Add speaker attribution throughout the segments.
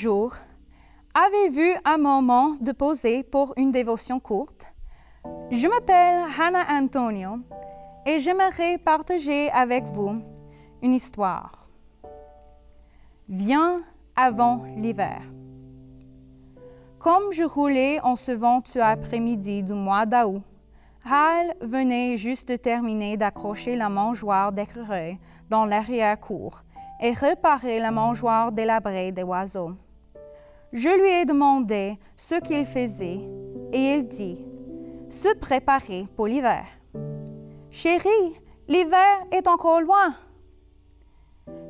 Speaker 1: Bonjour, avez-vous un moment de poser pour une dévotion courte? Je m'appelle Hannah Antonio et j'aimerais partager avec vous une histoire. Viens avant l'hiver. Comme je roulais en ce venteux après-midi du mois d'août, Hal venait juste de terminer d'accrocher la mangeoire d'écureuil dans l'arrière-cour et réparer la mangeoire délabrée des oiseaux. Je lui ai demandé ce qu'il faisait et il dit « Se préparer pour l'hiver. »« Chérie, l'hiver est encore loin. »«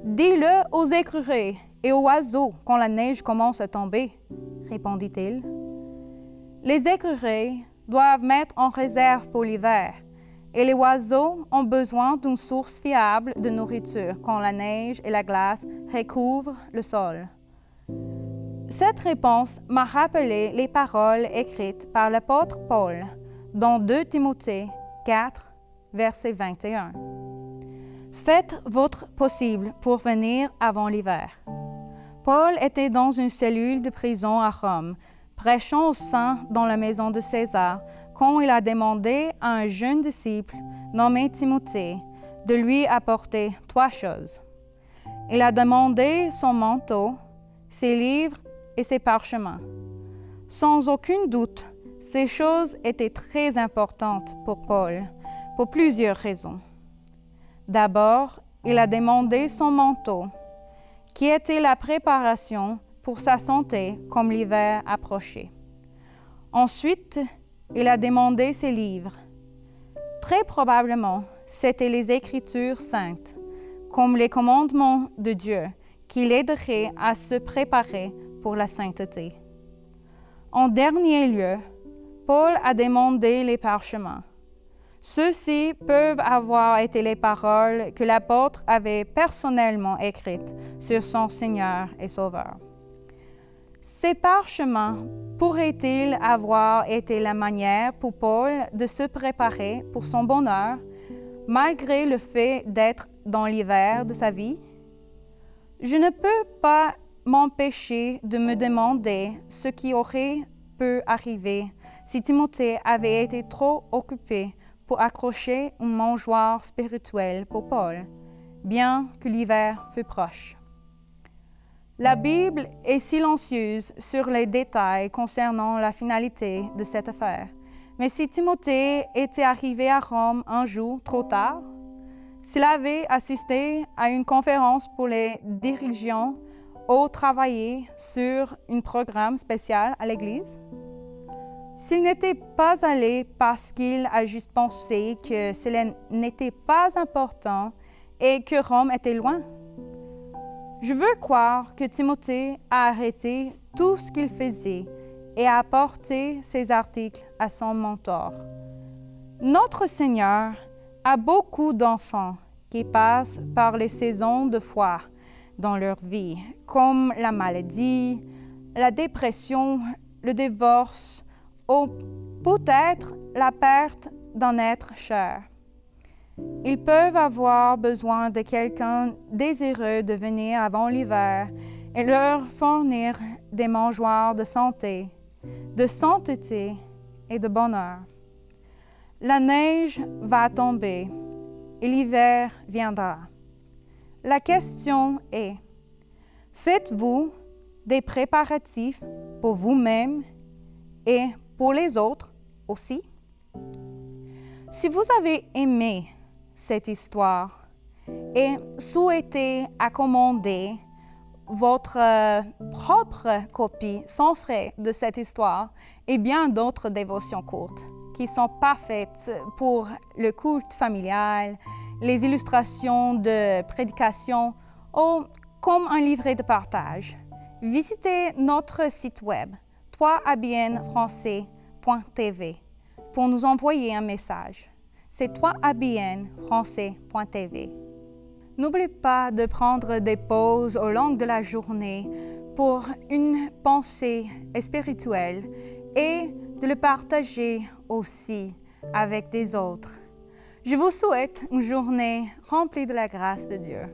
Speaker 1: Dis-le aux écureuils et aux oiseaux quand la neige commence à tomber, » répondit-il. Les écureuils doivent mettre en réserve pour l'hiver et les oiseaux ont besoin d'une source fiable de nourriture quand la neige et la glace recouvrent le sol. Cette réponse m'a rappelé les paroles écrites par l'apôtre Paul dans 2 Timothée 4, verset 21. Faites votre possible pour venir avant l'hiver. Paul était dans une cellule de prison à Rome, prêchant aux saints dans la maison de César, quand il a demandé à un jeune disciple nommé Timothée de lui apporter 3 choses. Il a demandé son manteau, ses livres et ses parchemins. Sans aucun doute, ces choses étaient très importantes pour Paul, pour plusieurs raisons. D'abord, il a demandé son manteau, qui était la préparation pour sa santé comme l'hiver approchait. Ensuite, il a demandé ses livres. Très probablement, c'étaient les Écritures saintes, comme les commandements de Dieu, qui l'aideraient à se préparer pour la sainteté. En dernier lieu, Paul a demandé les parchemins. Ceux-ci peuvent avoir été les paroles que l'apôtre avait personnellement écrites sur son Seigneur et Sauveur. Ces parchemins pourraient-ils avoir été la manière pour Paul de se préparer pour son bonheur, malgré le fait d'être dans l'hiver de sa vie? Je ne peux pas m'empêcher de me demander ce qui aurait pu arriver si Timothée avait été trop occupé pour accrocher une mangeoire spirituelle pour Paul, bien que l'hiver fût proche. La Bible est silencieuse sur les détails concernant la finalité de cette affaire. Mais si Timothée était arrivé à Rome un jour trop tard, s'il avait assisté à une conférence pour les dirigeants ou travaillé sur un programme spécial à l'Église, s'il n'était pas allé parce qu'il a juste pensé que cela n'était pas important et que Rome était loin, je veux croire que Timothée a arrêté tout ce qu'il faisait et a apporté ses articles à son mentor. Notre Seigneur a beaucoup d'enfants qui passent par les saisons de foi dans leur vie, comme la maladie, la dépression, le divorce ou peut-être la perte d'un être cher. Ils peuvent avoir besoin de quelqu'un désireux de venir avant l'hiver et leur fournir des mangeoires de santé, de sainteté et de bonheur. La neige va tomber et l'hiver viendra. La question est, faites-vous des préparatifs pour vous-même et pour les autres aussi? Si vous avez aimé cette histoire et souhaitez accommoder votre propre copie sans frais de cette histoire et bien d'autres dévotions courtes qui sont parfaites pour le culte familial, les illustrations de prédication ou comme un livret de partage, visitez notre site web www.3abnfrancais.tv pour nous envoyer un message. C'est www.3abnfrancais.tv. N'oublie pas de prendre des pauses au long de la journée pour une pensée spirituelle et de le partager aussi avec des autres. Je vous souhaite une journée remplie de la grâce de Dieu.